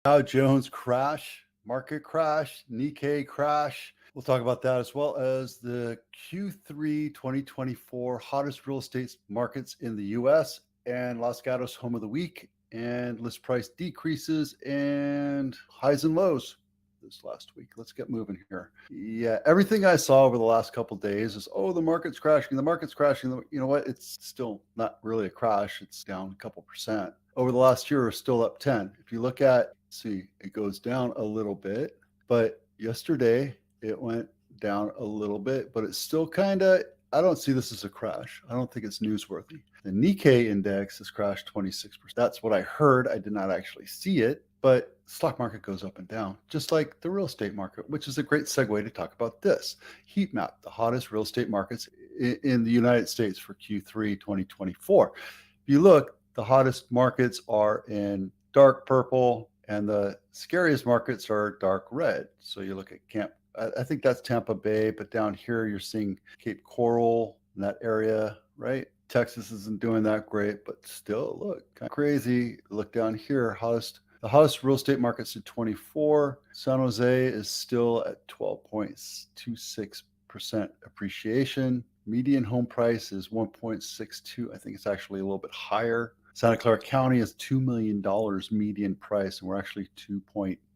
Dow Jones crash, market crash, Nikkei crash. We'll talk about that as well as the Q3 2024 hottest real estate markets in the US and Los Gatos home of the week and list price decreases and highs and lows this last week. Let's get moving here. Yeah, everything I saw over the last couple of days is, oh, the market's crashing. The market's crashing. You know what? It's still not really a crash. It's down a couple percent. Over the last year, it's still up 10. If you look at, see, it goes down a little bit, but yesterday it went down a little bit, but it's still kind of, I don't see this as a crash. I don't think it's newsworthy. The Nikkei index has crashed 26%. That's what I heard. I did not actually see it, but the stock market goes up and down, just like the real estate market, which is a great segue to talk about this. Heat map, the hottest real estate markets in the United States for Q3 2024. If you look, the hottest markets are in dark purple and the scariest markets are dark red. So you look at I think that's Tampa Bay, but down here you're seeing Cape Coral in that area, right? Texas isn't doing that great, but still, look, kind of crazy. Look down here, the hottest real estate markets in 24. San Jose is still at 12.26% appreciation. Median home price is 1.62. I think it's actually a little bit higher. Santa Clara County is $2 million median price, and we're actually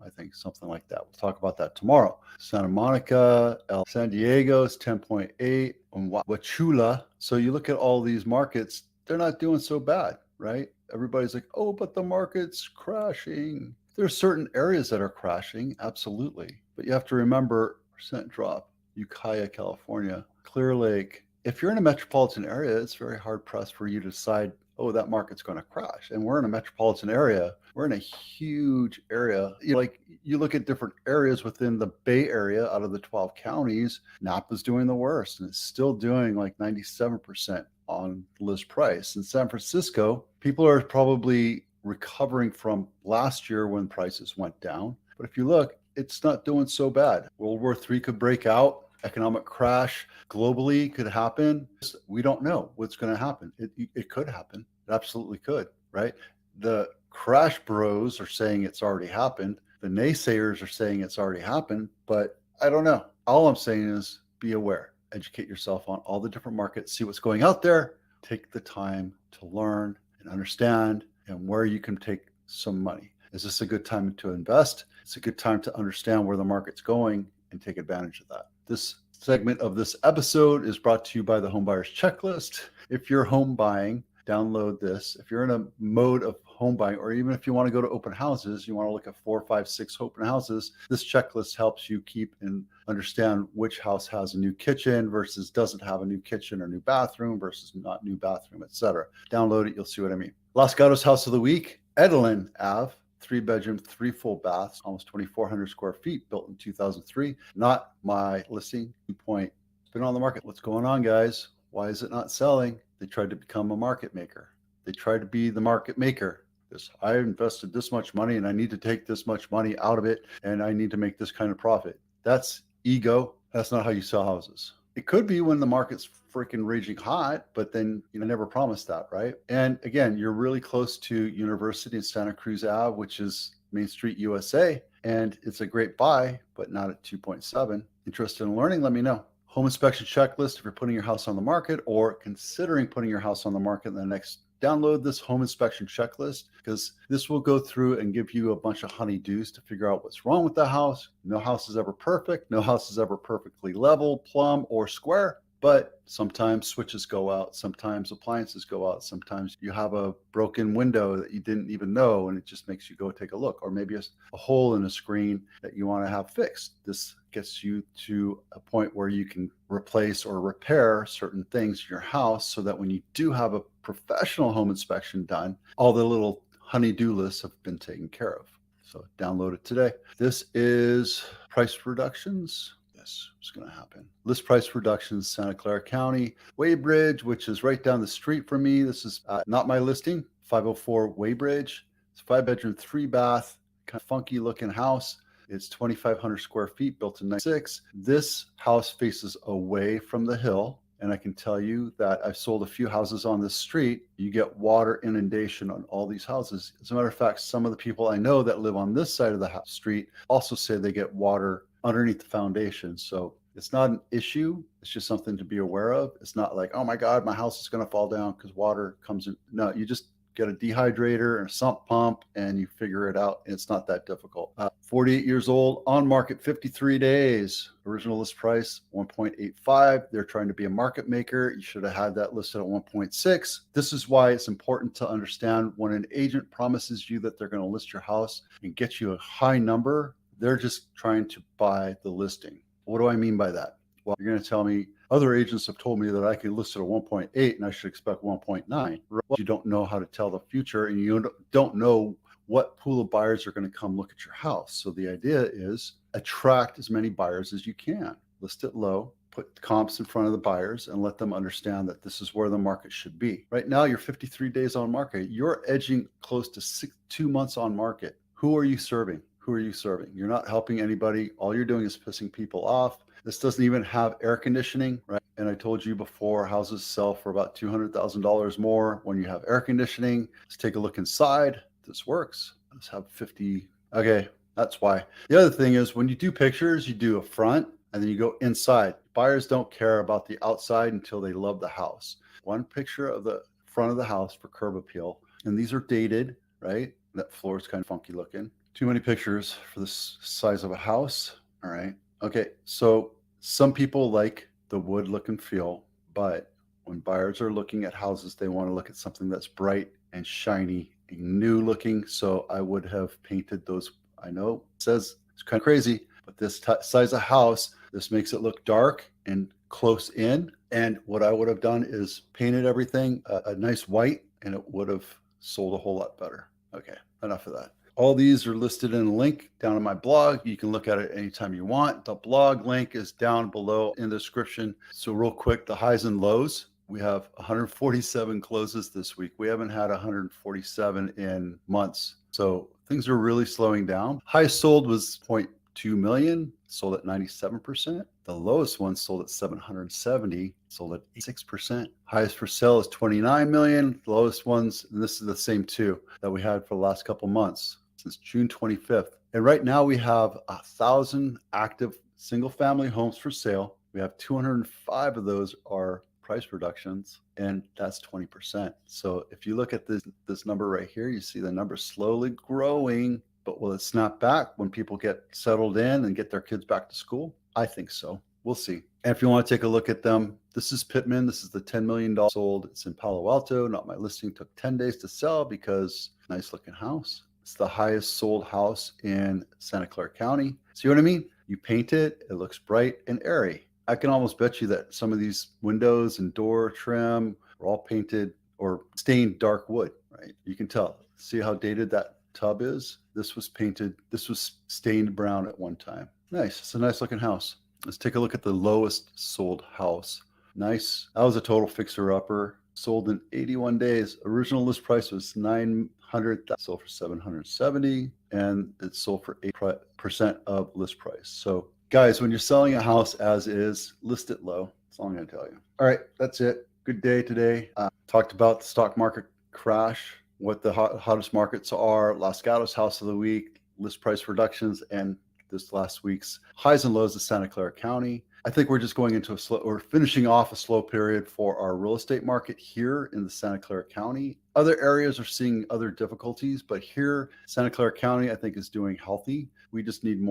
I think something like that. We'll talk about that tomorrow. Santa Monica, San Diego is 10.8, and Wachula. So you look at all these markets, they're not doing so bad, right? Everybody's like, oh, but the market's crashing. There's certain areas that are crashing, absolutely. But you have to remember, percent drop, Ukiah, California, Clear Lake. If you're in a metropolitan area, it's very hard pressed for you to decide, oh, that market's going to crash. And we're in a metropolitan area. We're in a huge area. You look at different areas within the Bay Area out of the 12 counties, Napa's doing the worst, and it's still doing like 97% on list price. In San Francisco, people are probably recovering from last year when prices went down. But if you look, it's not doing so bad. World War III could break out. Economic crash globally could happen. We don't know what's going to happen. It could happen. It absolutely could, right? The crash bros are saying it's already happened. The naysayers are saying it's already happened, but I don't know. All I'm saying is be aware, educate yourself on all the different markets, see what's going out there, take the time to learn and understand and where you can take some money. Is this a good time to invest? It's a good time to understand where the market's going and take advantage of that. This segment of this episode is brought to you by the Home Buyer's Checklist. If you're home buying, download this. If you're in a mode of home buying, or even if you want to go to open houses, you want to look at 4, 5, 6 open houses, this checklist helps you keep and understand which house has a new kitchen versus doesn't have a new kitchen or new bathroom versus not new bathroom, etc. Download it, you'll see what I mean. Los Gatos House of the Week, Edelin Ave. 3-bedroom, 3 full baths, almost 2,400 square feet, built in 2003. Not my listing. 2 point. It's been on the market. What's going on, guys? Why is it not selling? They tried to become a market maker. They tried to be the market maker. I invested this much money and I need to take this much money out of it and I need to make this kind of profit. That's ego. That's not how you sell houses. It could be when the market's freaking raging hot, but then you never promised that, right? And again, you're really close to University in Santa Cruz Ave, which is Main Street, USA, and it's a great buy, but not at 2.7. Interested in learning? Let me know. Home inspection checklist if you're putting your house on the market or considering putting your house on the market in the next. Download this home inspection checklist because this will go through and give you a bunch of honeydews to figure out what's wrong with the house. No house is ever perfect. No house is ever perfectly level, plumb, or square. But sometimes switches go out. Sometimes appliances go out. Sometimes you have a broken window that you didn't even know, and it just makes you go take a look. Or maybe a hole in a screen that you want to have fixed. This gets you to a point where you can replace or repair certain things in your house so that when you do have a professional home inspection done, all the little honey-do lists have been taken care of. So download it today. This is price reductions. Yes, it's going to happen. List price reductions, Santa Clara County, Waybridge, which is right down the street from me. This is not my listing, 504 Waybridge. It's a 5-bedroom, 3-bath, kind of funky looking house. It's 2,500 square feet, built in 96. This house faces away from the hill. And I can tell you that I've sold a few houses on this street. You get water inundation on all these houses. As a matter of fact, some of the people I know that live on this side of the street also say they get water underneath the foundation. So it's not an issue. It's just something to be aware of. It's not like, oh my God, my house is going to fall down because water comes in. No, you just get a dehydrator and a sump pump and you figure it out. It's not that difficult. 48 years old, on market 53 days. Original list price 1.85. They're trying to be a market maker. You should have had that listed at 1.6. This is why it's important to understand when an agent promises you that they're going to list your house and get you a high number, they're just trying to buy the listing. What do I mean by that? Well, you're going to tell me other agents have told me that I could list it at 1.8 and I should expect 1.9. You don't know how to tell the future and you don't know what pool of buyers are going to come look at your house. So the idea is attract as many buyers as you can. List it low, put comps in front of the buyers and let them understand that this is where the market should be. Right now, you're 53 days on market. You're edging close to 2 months on market. Who are you serving? Who are you serving? You're not helping anybody. All you're doing is pissing people off. This doesn't even have air conditioning, right? And I told you before, houses sell for about $200,000 more when you have air conditioning. Let's take a look inside. This works. Let's have 50. Okay, that's why. The other thing is when you do pictures, you do a front and then you go inside. Buyers don't care about the outside until they love the house. One picture of the front of the house for curb appeal. And these are dated, right? That floor is kind of funky looking. Too many pictures for this size of a house. All right. Okay. So some people like the wood look and feel, but when buyers are looking at houses, they want to look at something that's bright and shiny and new looking. So I would have painted those. I know it says it's kind of crazy, but this size of house, this makes it look dark and close in. And what I would have done is painted everything a nice white and it would have sold a whole lot better. Okay. Enough of that. All these are listed in a link down on my blog. You can look at it anytime you want. The blog link is down below in the description. So real quick, the highs and lows. We have 147 closes this week. We haven't had 147 in months. So things are really slowing down. Highest sold was 0.2 million, sold at 97%. The lowest one sold at 770, sold at 6%. Highest for sale is 29 million. The lowest ones, and this is the same two that we had for the last couple months since June 25th. And right now we have 1,000 active single family homes for sale. We have 205 of those are price reductions, and that's 20%. So if you look at this number right here, you see the number slowly growing, but will it snap back when people get settled in and get their kids back to school? I think so. We'll see. And if you want to take a look at them, this is Pittman. This is the $10 million sold. It's in Palo Alto. Not my listing. Took 10 days to sell because nice looking house. It's the highest sold house in Santa Clara County. See what I mean? You paint it, it looks bright and airy. I can almost bet you that some of these windows and door trim are all painted or stained dark wood, right? You can tell. See how dated that tub is? This was painted, this was stained brown at one time. Nice. It's a nice looking house. Let's take a look at the lowest sold house. Nice. That was a total fixer upper. Sold in 81 days. Original list price was $900,000. Sold for $770, and it sold for 8% of list price. So guys, when you're selling a house as is, list it low. That's all I'm going to tell you. All right, that's it. Good day today. Talked about the stock market crash, what the hottest markets are, Los Gatos house of the week, list price reductions, and this last week's highs and lows of Santa Clara County. I think we're just going into or finishing off a slow period for our real estate market here in the Santa Clara County. Other areas are seeing other difficulties, but here, Santa Clara County, I think, is doing healthy. We just need more